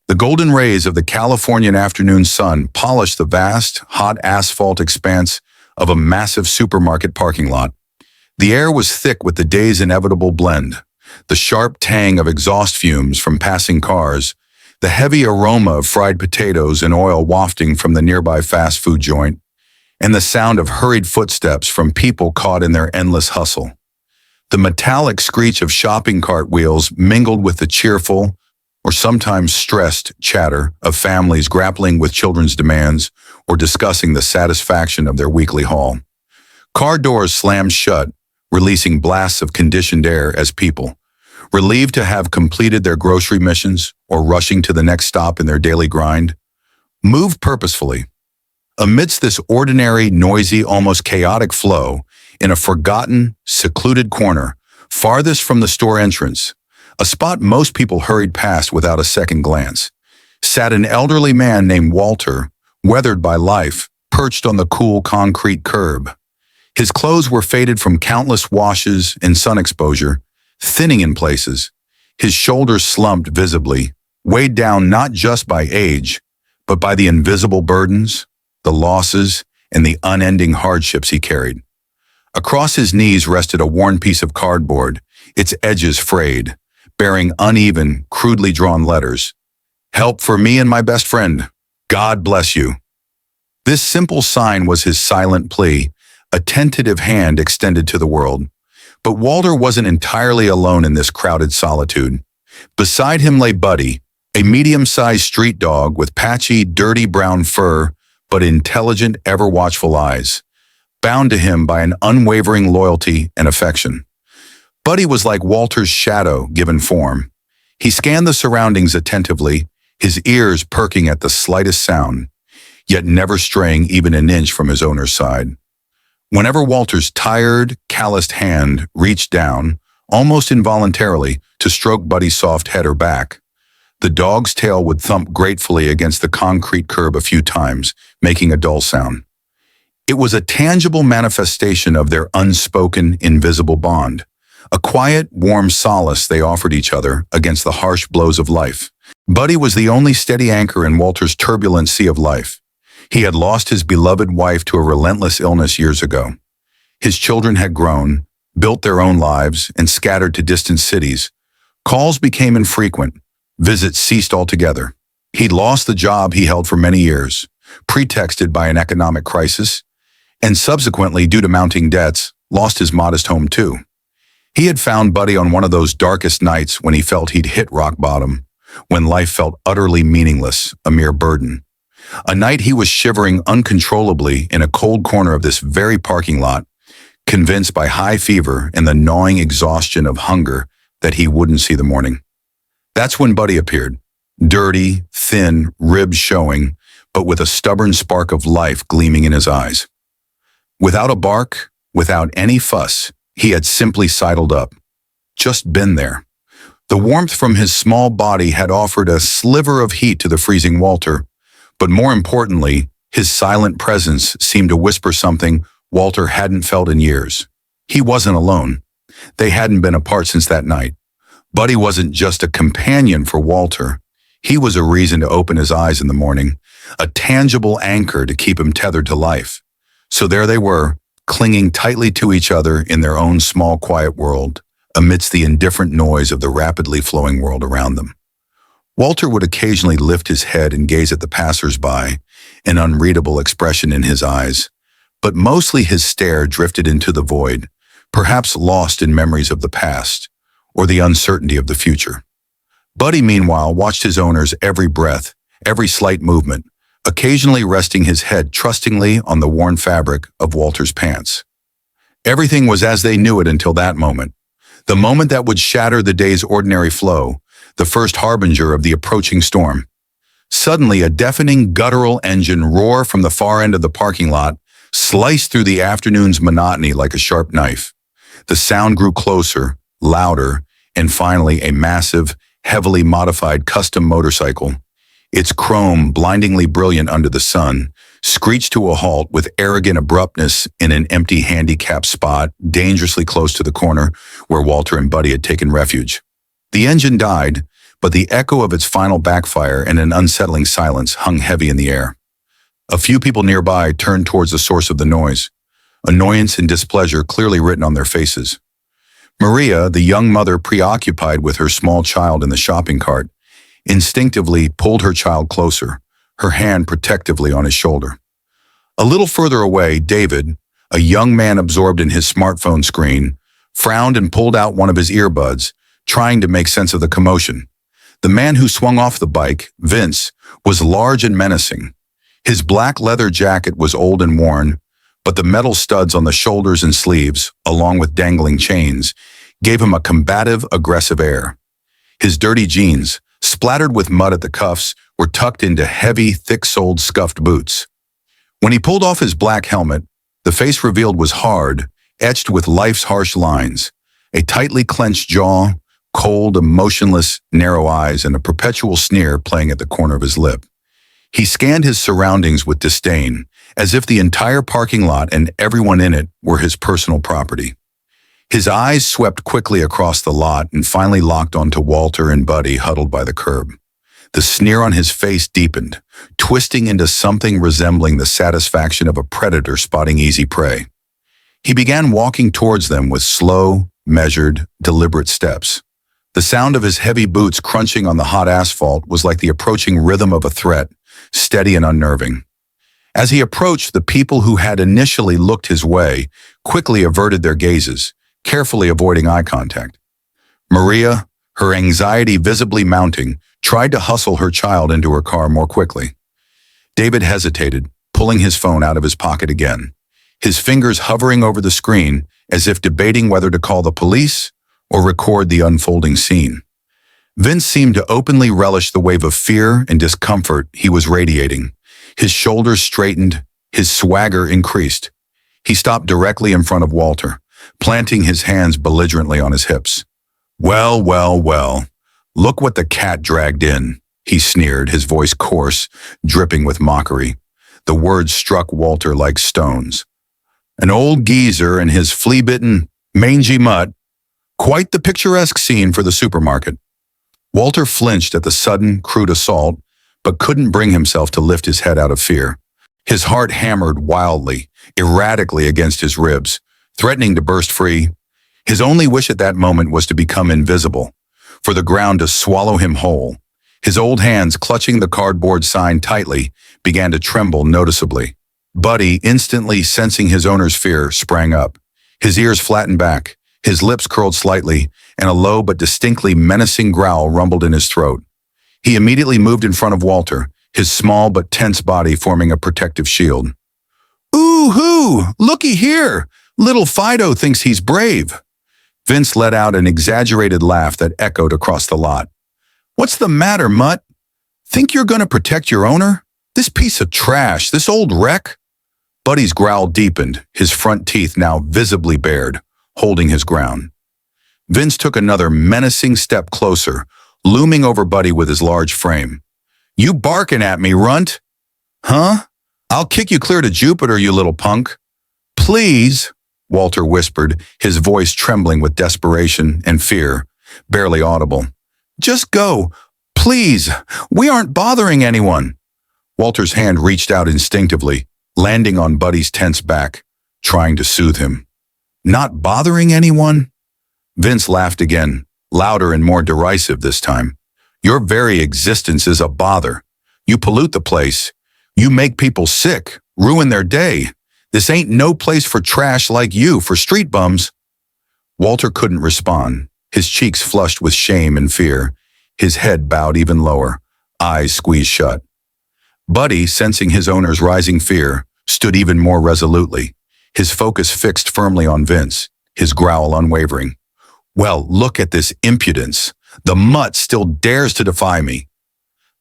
The golden rays of the Californian afternoon sun polished the vast, hot asphalt expanse of a massive supermarket parking lot. The air was thick with the day's inevitable blend, the sharp tang of exhaust fumes from passing cars, the heavy aroma of fried potatoes and oil wafting from the nearby fast food joint, and the sound of hurried footsteps from people caught in their endless hustle. The metallic screech of shopping cart wheels mingled with the cheerful, or sometimes stressed, chatter of families grappling with children's demands or discussing the satisfaction of their weekly haul. Car doors slammed shut, releasing blasts of conditioned air as people, relieved to have completed their grocery missions or rushing to the next stop in their daily grind, moved purposefully. Amidst this ordinary, noisy, almost chaotic flow, in a forgotten, secluded corner, farthest from the store entrance, a spot most people hurried past without a second glance, sat an elderly man named Walter, weathered by life, perched on the cool concrete curb. His clothes were faded from countless washes and sun exposure, thinning in places. His shoulders slumped visibly, weighed down not just by age, but by the invisible burdens, the losses, and the unending hardships he carried. Across his knees rested a worn piece of cardboard, its edges frayed, bearing uneven, crudely drawn letters. "Help for me and my best friend. God bless you." This simple sign was his silent plea, a tentative hand extended to the world. But Walter wasn't entirely alone in this crowded solitude. Beside him lay Buddy, a medium-sized street dog with patchy, dirty brown fur, but intelligent, ever-watchful eyes, bound to him by an unwavering loyalty and affection. Buddy was like Walter's shadow given form. He scanned the surroundings attentively, his ears perking at the slightest sound, yet never straying even an inch from his owner's side. Whenever Walter's tired, calloused hand reached down, almost involuntarily, to stroke Buddy's soft head or back, the dog's tail would thump gratefully against the concrete curb a few times, making a dull sound. It was a tangible manifestation of their unspoken, invisible bond, a quiet, warm solace they offered each other against the harsh blows of life. Buddy was the only steady anchor in Walter's turbulent sea of life. He had lost his beloved wife to a relentless illness years ago. His children had grown, built their own lives, and scattered to distant cities. Calls became infrequent. Visits ceased altogether. He'd lost the job he held for many years, pretexted by an economic crisis, and subsequently, due to mounting debts, lost his modest home too. He had found Buddy on one of those darkest nights when he felt he'd hit rock bottom, when life felt utterly meaningless, a mere burden. A night he was shivering uncontrollably in a cold corner of this very parking lot, convinced by high fever and the gnawing exhaustion of hunger that he wouldn't see the morning. That's when Buddy appeared, dirty, thin, ribs showing, but with a stubborn spark of life gleaming in his eyes. Without a bark, without any fuss, he had simply sidled up, just been there. The warmth from his small body had offered a sliver of heat to the freezing Walter, but more importantly, his silent presence seemed to whisper something Walter hadn't felt in years. He wasn't alone. They hadn't been apart since that night. Buddy wasn't just a companion for Walter. He was a reason to open his eyes in the morning, a tangible anchor to keep him tethered to life. So there they were, clinging tightly to each other in their own small, quiet world, amidst the indifferent noise of the rapidly flowing world around them. Walter would occasionally lift his head and gaze at the passers-by, an unreadable expression in his eyes, but mostly his stare drifted into the void, perhaps lost in memories of the past, or the uncertainty of the future. Buddy, meanwhile, watched his owner's every breath, every slight movement, occasionally resting his head trustingly on the worn fabric of Walter's pants. Everything was as they knew it until that moment, the moment that would shatter the day's ordinary flow, the first harbinger of the approaching storm. Suddenly, a deafening guttural engine roar from the far end of the parking lot sliced through the afternoon's monotony like a sharp knife. The sound grew closer, louder, and finally a massive, heavily modified custom motorcycle, its chrome blindingly brilliant under the sun, screeched to a halt with arrogant abruptness in an empty handicap spot dangerously close to the corner where Walter and Buddy had taken refuge. The engine died, but the echo of its final backfire and an unsettling silence hung heavy in the air. A few people nearby turned towards the source of the noise, annoyance and displeasure clearly written on their faces. Maria, the young mother preoccupied with her small child in the shopping cart, instinctively pulled her child closer, her hand protectively on his shoulder. A little further away, David, a young man absorbed in his smartphone screen, frowned and pulled out one of his earbuds, trying to make sense of the commotion. The man who swung off the bike, Vince, was large and menacing. His black leather jacket was old and worn, but the metal studs on the shoulders and sleeves, along with dangling chains, gave him a combative, aggressive air. His dirty jeans, splattered with mud at the cuffs, were tucked into heavy, thick-soled, scuffed boots. When he pulled off his black helmet, the face revealed was hard, etched with life's harsh lines, a tightly clenched jaw, cold, emotionless, narrow eyes, and a perpetual sneer playing at the corner of his lip. He scanned his surroundings with disdain, as if the entire parking lot and everyone in it were his personal property. His eyes swept quickly across the lot and finally locked onto Walter and Buddy huddled by the curb. The sneer on his face deepened, twisting into something resembling the satisfaction of a predator spotting easy prey. He began walking towards them with slow, measured, deliberate steps. The sound of his heavy boots crunching on the hot asphalt was like the approaching rhythm of a threat, steady and unnerving. As he approached, the people who had initially looked his way quickly averted their gazes, carefully avoiding eye contact. Maria, her anxiety visibly mounting, tried to hustle her child into her car more quickly. David hesitated, pulling his phone out of his pocket again, his fingers hovering over the screen as if debating whether to call the police or record the unfolding scene. Vince seemed to openly relish the wave of fear and discomfort he was radiating. His shoulders straightened, his swagger increased. He stopped directly in front of Walter, planting his hands belligerently on his hips. "Well, well, well, look what the cat dragged in," he sneered, his voice coarse, dripping with mockery. The words struck Walter like stones. An old geezer and his flea-bitten, mangy mutt. Quite the picturesque scene for the supermarket. Walter flinched at the sudden, crude assault, but couldn't bring himself to lift his head out of fear. His heart hammered wildly, erratically against his ribs, threatening to burst free. His only wish at that moment was to become invisible, for the ground to swallow him whole. His old hands, clutching the cardboard sign tightly, began to tremble noticeably. Buddy, instantly sensing his owner's fear, sprang up. His ears flattened back, his lips curled slightly, and a low but distinctly menacing growl rumbled in his throat. He immediately moved in front of Walter, his small but tense body forming a protective shield. "Ooh-hoo! Looky here! Little Fido thinks he's brave." Vince let out an exaggerated laugh that echoed across the lot. "What's the matter, mutt? Think you're going to protect your owner? This piece of trash, this old wreck?" Buddy's growl deepened, his front teeth now visibly bared, holding his ground. Vince took another menacing step closer, looming over Buddy with his large frame. "You barking at me, runt? Huh? I'll kick you clear to Jupiter, you little punk." "Please," Walter whispered, his voice trembling with desperation and fear, barely audible. "Just go. Please. We aren't bothering anyone." Walter's hand reached out instinctively, landing on Buddy's tense back, trying to soothe him. "Not bothering anyone?" Vince laughed again, louder and more derisive this time. "Your very existence is a bother. You pollute the place. You make people sick, ruin their day. This ain't no place for trash like you, for street bums." Walter couldn't respond, his cheeks flushed with shame and fear, his head bowed even lower, eyes squeezed shut. Buddy, sensing his owner's rising fear, stood even more resolutely, his focus fixed firmly on Vince, his growl unwavering. "Well, look at this impudence. The mutt still dares to defy me."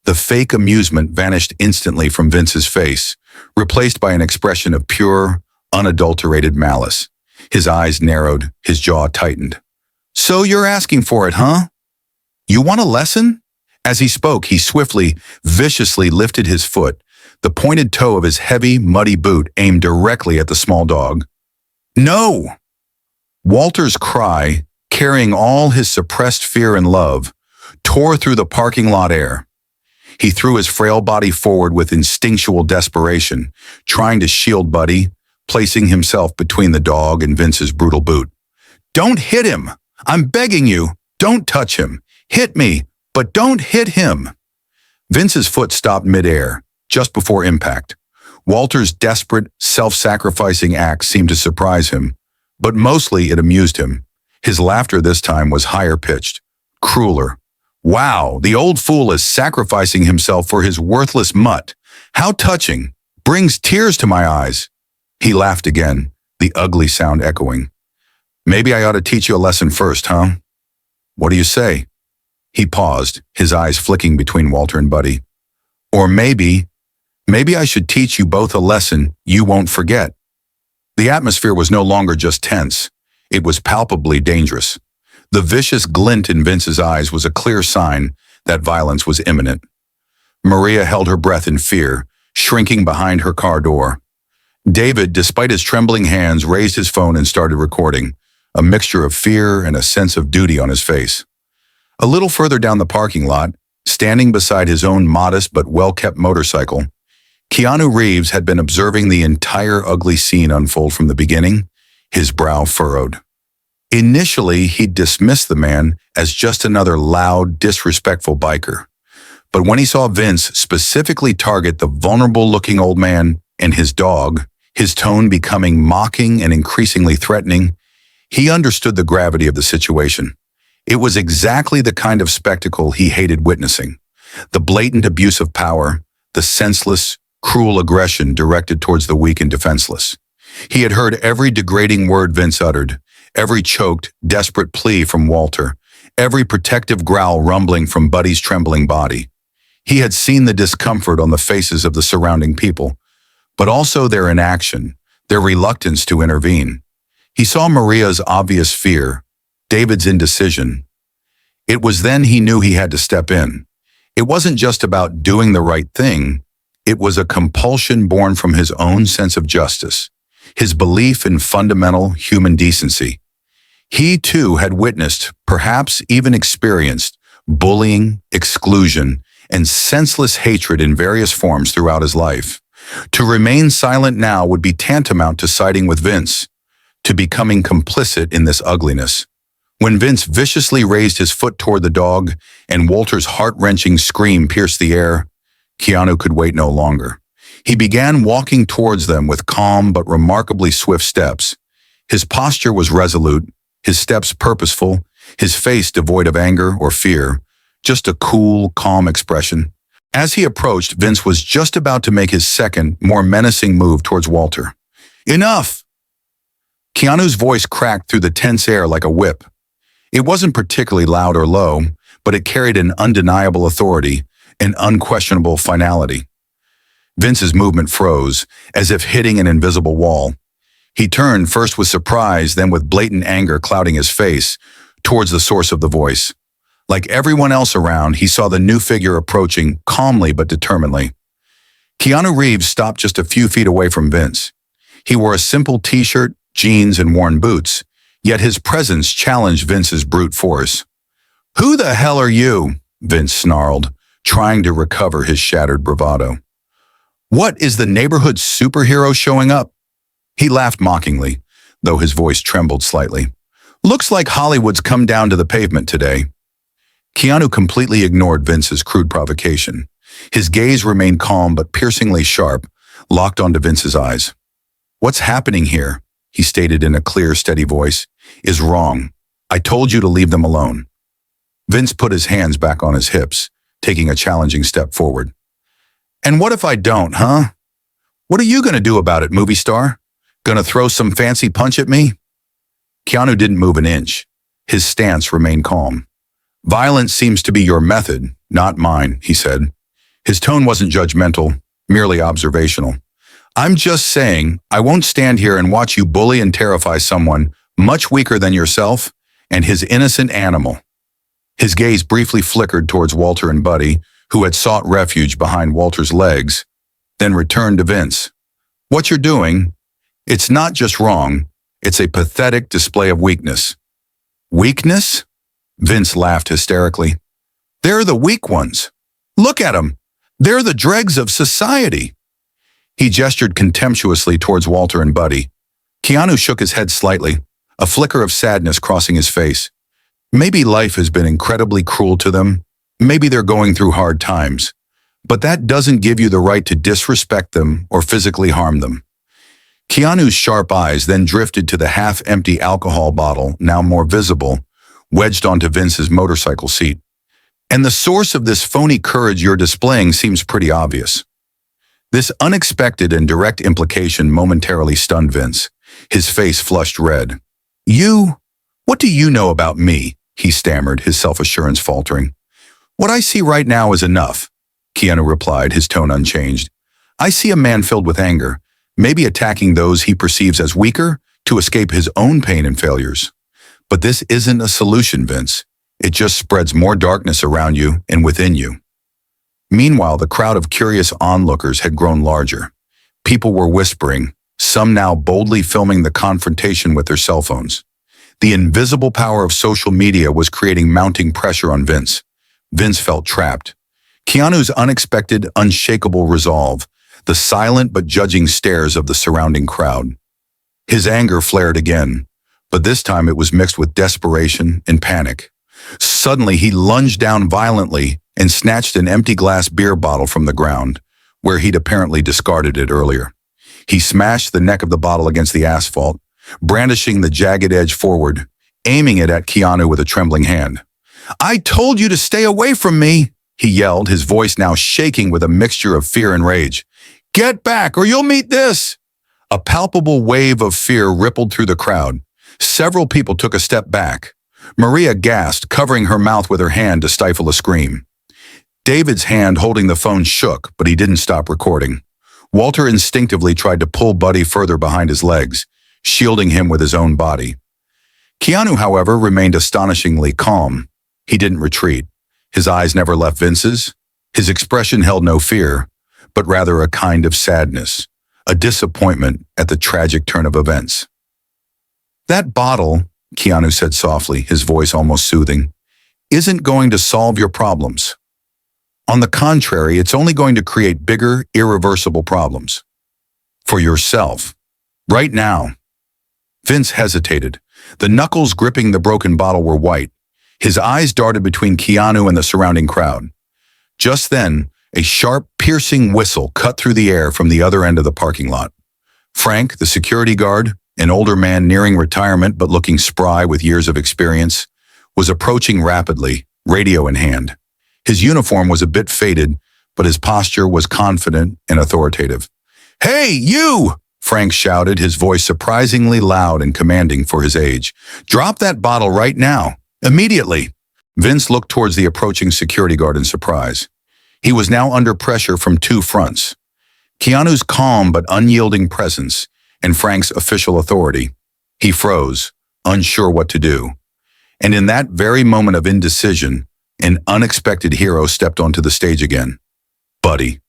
The fake amusement vanished instantly from Vince's face, replaced by an expression of pure, unadulterated malice. His eyes narrowed, his jaw tightened. "So you're asking for it, huh? You want a lesson?" As he spoke, he swiftly, viciously lifted his foot, the pointed toe of his heavy, muddy boot aimed directly at the small dog. "No!" Walter's cry, carrying all his suppressed fear and love, tore through the parking lot air. He threw his frail body forward with instinctual desperation, trying to shield Buddy, placing himself between the dog and Vince's brutal boot. "Don't hit him! I'm begging you! Don't touch him! Hit me, but don't hit him!" Vince's foot stopped midair, just before impact. Walter's desperate, self-sacrificing act seemed to surprise him, but mostly it amused him. His laughter this time was higher-pitched, crueler. "Wow, the old fool is sacrificing himself for his worthless mutt. How touching! Brings tears to my eyes." He laughed again, the ugly sound echoing. "Maybe I ought to teach you a lesson first, huh? What do you say?" He paused, his eyes flicking between Walter and Buddy. "Or maybe I should teach you both a lesson you won't forget." The atmosphere was no longer just tense. It was palpably dangerous. The vicious glint in Vince's eyes was a clear sign that violence was imminent. Maria held her breath in fear, shrinking behind her car door. David, despite his trembling hands, raised his phone and started recording, a mixture of fear and a sense of duty on his face. A little further down the parking lot, standing beside his own modest but well-kept motorcycle, Keanu Reeves had been observing the entire ugly scene unfold from the beginning, his brow furrowed. Initially, he dismissed the man as just another loud, disrespectful biker. But when he saw Vince specifically target the vulnerable-looking old man and his dog, his tone becoming mocking and increasingly threatening, he understood the gravity of the situation. It was exactly the kind of spectacle he hated witnessing. The blatant abuse of power, the senseless, cruel aggression directed towards the weak and defenseless. He had heard every degrading word Vince uttered, every choked, desperate plea from Walter, every protective growl rumbling from Buddy's trembling body. He had seen the discomfort on the faces of the surrounding people, but also their inaction, their reluctance to intervene. He saw Maria's obvious fear, David's indecision. It was then he knew he had to step in. It wasn't just about doing the right thing. It was a compulsion born from his own sense of justice, his belief in fundamental human decency. He too had witnessed, perhaps even experienced, bullying, exclusion, and senseless hatred in various forms throughout his life. To remain silent now would be tantamount to siding with Vince, to becoming complicit in this ugliness. When Vince viciously raised his foot toward the dog and Walter's heart-wrenching scream pierced the air, Keanu could wait no longer. He began walking towards them with calm but remarkably swift steps. His posture was resolute, his steps purposeful, his face devoid of anger or fear, just a cool, calm expression. As he approached, Vince was just about to make his second, more menacing move towards Walter. "Enough!" Keanu's voice cracked through the tense air like a whip. It wasn't particularly loud or low, but it carried an undeniable authority, an unquestionable finality. Vince's movement froze, as if hitting an invisible wall. He turned first with surprise, then with blatant anger clouding his face, towards the source of the voice. Like everyone else around, he saw the new figure approaching, calmly but determinedly. Keanu Reeves stopped just a few feet away from Vince. He wore a simple t-shirt, jeans, and worn boots, yet his presence challenged Vince's brute force. "Who the hell are you?" Vince snarled, trying to recover his shattered bravado. "What, is the neighborhood superhero showing up?" He laughed mockingly, though his voice trembled slightly. "Looks like Hollywood's come down to the pavement today." Keanu completely ignored Vince's crude provocation. His gaze remained calm but piercingly sharp, locked onto Vince's eyes. "What's happening here?" he stated in a clear, steady voice, "is wrong. I told you to leave them alone." Vince put his hands back on his hips, taking a challenging step forward. "And what if I don't, huh? What are you gonna do about it, movie star? Gonna throw some fancy punch at me?" Keanu didn't move an inch. His stance remained calm. "Violence seems to be your method, not mine," he said. His tone wasn't judgmental, merely observational. "I'm just saying, I won't stand here and watch you bully and terrify someone much weaker than yourself and his innocent animal." His gaze briefly flickered towards Walter and Buddy, who had sought refuge behind Walter's legs, then returned to Vince. "What you're doing, it's not just wrong, it's a pathetic display of weakness." "Weakness?" Vince laughed hysterically. They're the weak ones. Look at them. They're the dregs of society. He gestured contemptuously towards Walter and Buddy. Keanu shook his head slightly, a flicker of sadness crossing his face. Maybe life has been incredibly cruel to them. Maybe they're going through hard times. But that doesn't give you the right to disrespect them or physically harm them. Keanu's sharp eyes then drifted to the half-empty alcohol bottle, now more visible, wedged onto Vince's motorcycle seat. And the source of this phony courage you're displaying seems pretty obvious. This unexpected and direct implication momentarily stunned Vince. His face flushed red. What do you know about me? He stammered, his self-assurance faltering. What I see right now is enough, Keanu replied, his tone unchanged. I see a man filled with anger, maybe attacking those he perceives as weaker to escape his own pain and failures. But this isn't a solution, Vince. It just spreads more darkness around you and within you. Meanwhile, the crowd of curious onlookers had grown larger. People were whispering, some now boldly filming the confrontation with their cell phones. The invisible power of social media was creating mounting pressure on Vince. Vince felt trapped. Keanu's unexpected, unshakable resolve, the silent but judging stares of the surrounding crowd. His anger flared again, but this time it was mixed with desperation and panic. Suddenly, he lunged down violently and snatched an empty glass beer bottle from the ground, where he'd apparently discarded it earlier. He smashed the neck of the bottle against the asphalt, brandishing the jagged edge forward, aiming it at Keanu with a trembling hand. "I told you to stay away from me," he yelled, his voice now shaking with a mixture of fear and rage. "Get back, or you'll meet this!" A palpable wave of fear rippled through the crowd. Several people took a step back. Maria gasped, covering her mouth with her hand to stifle a scream. David's hand holding the phone shook, but he didn't stop recording. Walter instinctively tried to pull Buddy further behind his legs, shielding him with his own body. Keanu, however, remained astonishingly calm. He didn't retreat. His eyes never left Vince's. His expression held no fear, but rather a kind of sadness, a disappointment at the tragic turn of events. "That bottle," Keanu said softly, his voice almost soothing, "isn't going to solve your problems. On the contrary, it's only going to create bigger, irreversible problems. For yourself. Right now." Vince hesitated. The knuckles gripping the broken bottle were white. His eyes darted between Keanu and the surrounding crowd. Just then, a sharp, piercing whistle cut through the air from the other end of the parking lot. Frank, the security guard, an older man nearing retirement but looking spry with years of experience, was approaching rapidly, radio in hand. His uniform was a bit faded, but his posture was confident and authoritative. "Hey, you!" Frank shouted, his voice surprisingly loud and commanding for his age. "Drop that bottle right now. Immediately." Vince looked towards the approaching security guard in surprise. He was now under pressure from two fronts: Keanu's calm but unyielding presence and Frank's official authority. He froze, unsure what to do. And in that very moment of indecision, an unexpected hero stepped onto the stage again. Buddy.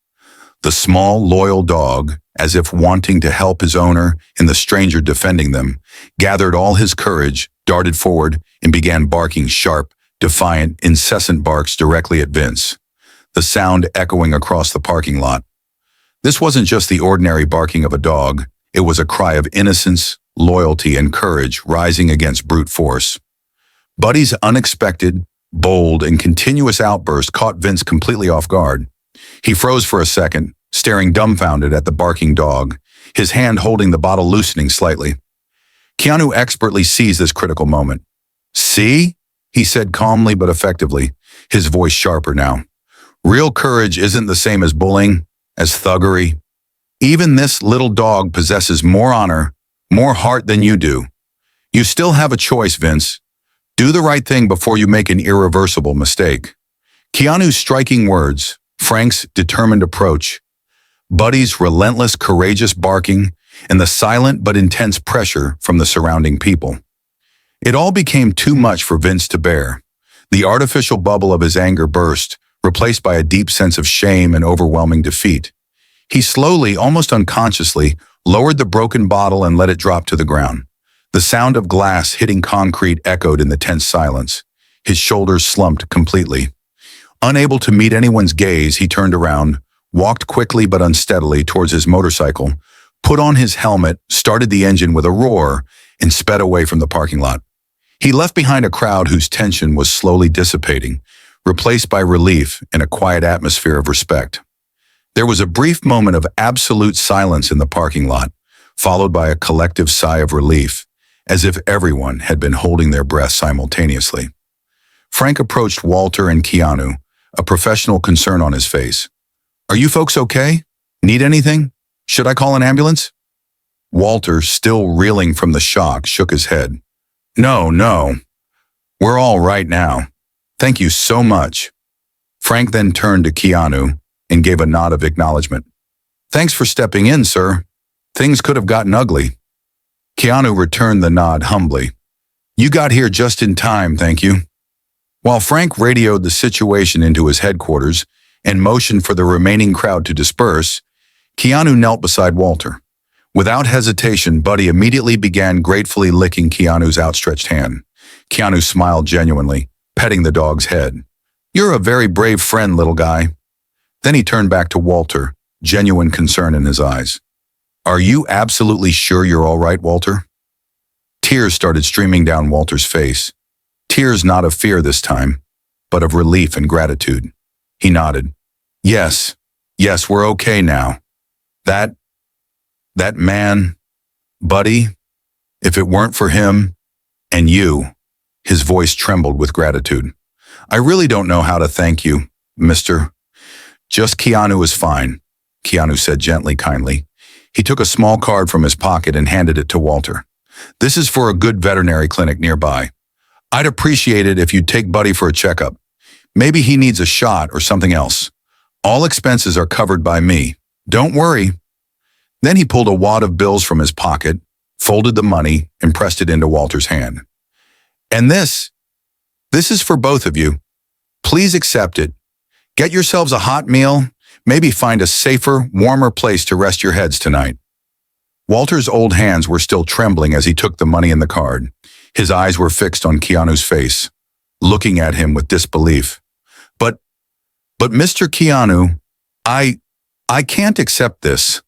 The small, loyal dog, as if wanting to help his owner and the stranger defending them, gathered all his courage, darted forward, and began barking sharp, defiant, incessant barks directly at Vince, the sound echoing across the parking lot. This wasn't just the ordinary barking of a dog. It was a cry of innocence, loyalty, and courage rising against brute force. Buddy's unexpected, bold, and continuous outburst caught Vince completely off guard. He froze for a second, staring dumbfounded at the barking dog, his hand holding the bottle loosening slightly. Keanu expertly seized this critical moment. "See?" he said calmly but effectively, his voice sharper now. "Real courage isn't the same as bullying, as thuggery. Even this little dog possesses more honor, more heart than you do. You still have a choice, Vince. Do the right thing before you make an irreversible mistake." Keanu's striking words, Frank's determined approach, Buddy's relentless, courageous barking, and the silent but intense pressure from the surrounding people. It all became too much for Vince to bear. The artificial bubble of his anger burst, replaced by a deep sense of shame and overwhelming defeat. He slowly, almost unconsciously, lowered the broken bottle and let it drop to the ground. The sound of glass hitting concrete echoed in the tense silence. His shoulders slumped completely. Unable to meet anyone's gaze, he turned around, walked quickly but unsteadily towards his motorcycle, put on his helmet, started the engine with a roar, and sped away from the parking lot. He left behind a crowd whose tension was slowly dissipating, replaced by relief and a quiet atmosphere of respect. There was a brief moment of absolute silence in the parking lot, followed by a collective sigh of relief, as if everyone had been holding their breath simultaneously. Frank approached Walter and Keanu, a professional concern on his face. "Are you folks okay? Need anything? Should I call an ambulance?" Walter, still reeling from the shock, shook his head. No. We're all right now. Thank you so much." Frank then turned to Keanu and gave a nod of acknowledgement. "Thanks for stepping in, sir. Things could have gotten ugly." Keanu returned the nod humbly. "You got here just in time, thank you." While Frank radioed the situation into his headquarters and motioned for the remaining crowd to disperse, Keanu knelt beside Walter. Without hesitation, Buddy immediately began gratefully licking Keanu's outstretched hand. Keanu smiled genuinely, petting the dog's head. "You're a very brave friend, little guy." Then he turned back to Walter, genuine concern in his eyes. "Are you absolutely sure you're all right, Walter?" Tears started streaming down Walter's face. Tears not of fear this time, but of relief and gratitude. He nodded. Yes, we're okay now. That man, Buddy, if it weren't for him, and you," his voice trembled with gratitude. "I really don't know how to thank you, mister." "Just Keanu is fine," Keanu said gently, kindly. He took a small card from his pocket and handed it to Walter. "This is for a good veterinary clinic nearby. I'd appreciate it if you'd take Buddy for a checkup. Maybe he needs a shot or something else. All expenses are covered by me. Don't worry." Then he pulled a wad of bills from his pocket, folded the money, and pressed it into Walter's hand. "And this is for both of you. Please accept it. Get yourselves a hot meal, maybe find a safer, warmer place to rest your heads tonight." Walter's old hands were still trembling as he took the money and the card. His eyes were fixed on Keanu's face, looking at him with disbelief. But Mr. Keanu, I can't accept this.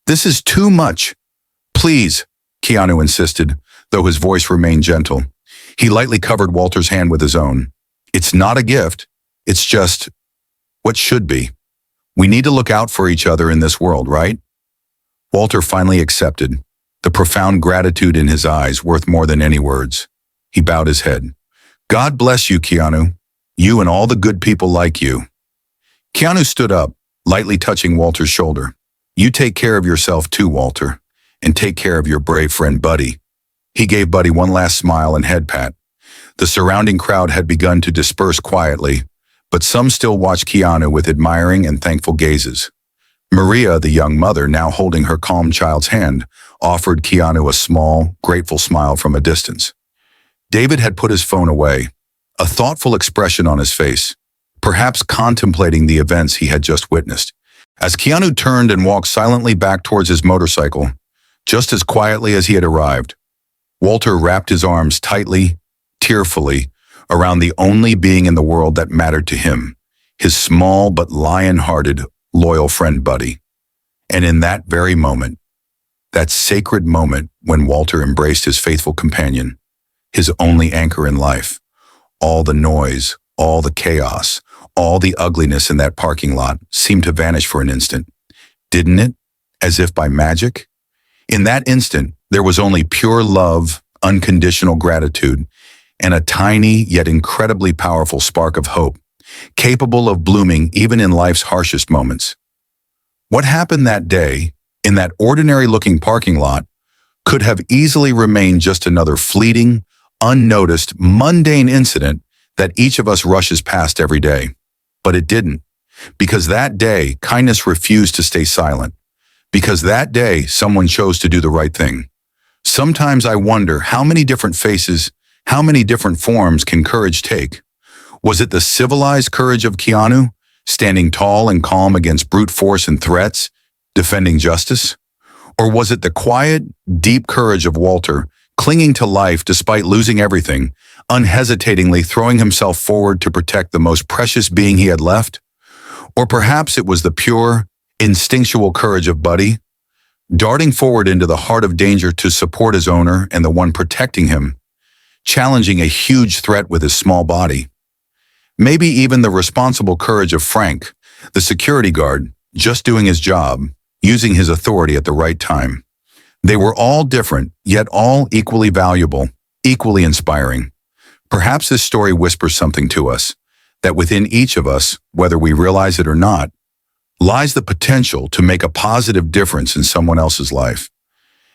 This is too much. Please," Keanu insisted, though his voice remained gentle. He lightly covered Walter's hand with his own. "It's not a gift. It's just what should be. We need to look out for each other in this world, right?" Walter finally accepted, the profound gratitude in his eyes worth more than any words. He bowed his head. "God bless you, Keanu. You and all the good people like you." Keanu stood up, lightly touching Walter's shoulder. "You take care of yourself too, Walter, and take care of your brave friend, Buddy." He gave Buddy one last smile and head pat. The surrounding crowd had begun to disperse quietly, but some still watched Keanu with admiring and thankful gazes. Maria, the young mother, now holding her calm child's hand, offered Keanu a small, grateful smile from a distance. David had put his phone away, a thoughtful expression on his face, perhaps contemplating the events he had just witnessed. As Keanu turned and walked silently back towards his motorcycle, just as quietly as he had arrived, Walter wrapped his arms tightly, tearfully, around the only being in the world that mattered to him, his small but lion-hearted, loyal friend Buddy. And in that very moment, that sacred moment when Walter embraced his faithful companion, his only anchor in life, all the noise, all the chaos, all the ugliness in that parking lot seemed to vanish for an instant. Didn't it? As if by magic? In that instant, there was only pure love, unconditional gratitude, and a tiny yet incredibly powerful spark of hope, capable of blooming even in life's harshest moments. What happened that day, in that ordinary-looking parking lot, could have easily remained just another fleeting, unnoticed, mundane incident that each of us rushes past every day. But it didn't, because that day, kindness refused to stay silent. Because that day, someone chose to do the right thing. Sometimes I wonder how many different faces, how many different forms can courage take? Was it the civilized courage of Keanu, standing tall and calm against brute force and threats, defending justice? Or was it the quiet, deep courage of Walter, clinging to life despite losing everything, unhesitatingly throwing himself forward to protect the most precious being he had left? Or perhaps it was the pure, instinctual courage of Buddy, darting forward into the heart of danger to support his owner and the one protecting him, challenging a huge threat with his small body. Maybe even the responsible courage of Frank, the security guard, just doing his job, using his authority at the right time. They were all different, yet all equally valuable, equally inspiring. Perhaps this story whispers something to us, that within each of us, whether we realize it or not, lies the potential to make a positive difference in someone else's life.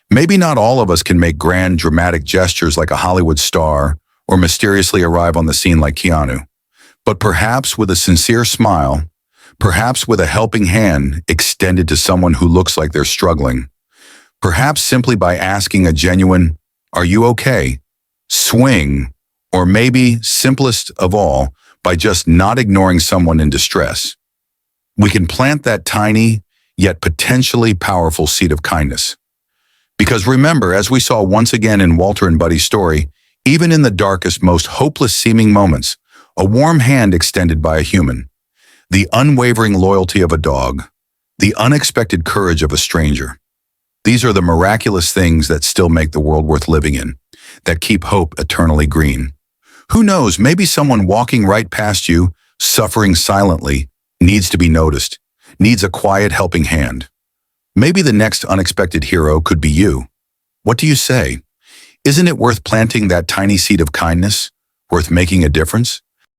Maybe not all of us can make grand, dramatic gestures like a Hollywood star or mysteriously arrive on the scene like Keanu, but perhaps with a sincere smile, perhaps with a helping hand extended to someone who looks like they're struggling, perhaps simply by asking a genuine, "Are you okay?" swing, or maybe, simplest of all, by just not ignoring someone in distress. We can plant that tiny, yet potentially powerful seed of kindness. Because remember, as we saw once again in Walter and Buddy's story, even in the darkest, most hopeless-seeming moments, a warm hand extended by a human, the unwavering loyalty of a dog, the unexpected courage of a stranger. These are the miraculous things that still make the world worth living in, that keep hope eternally green. Who knows, maybe someone walking right past you, suffering silently, needs to be noticed, needs a quiet helping hand. Maybe the next unexpected hero could be you. What do you say? Isn't it worth planting that tiny seed of kindness? Worth making a difference?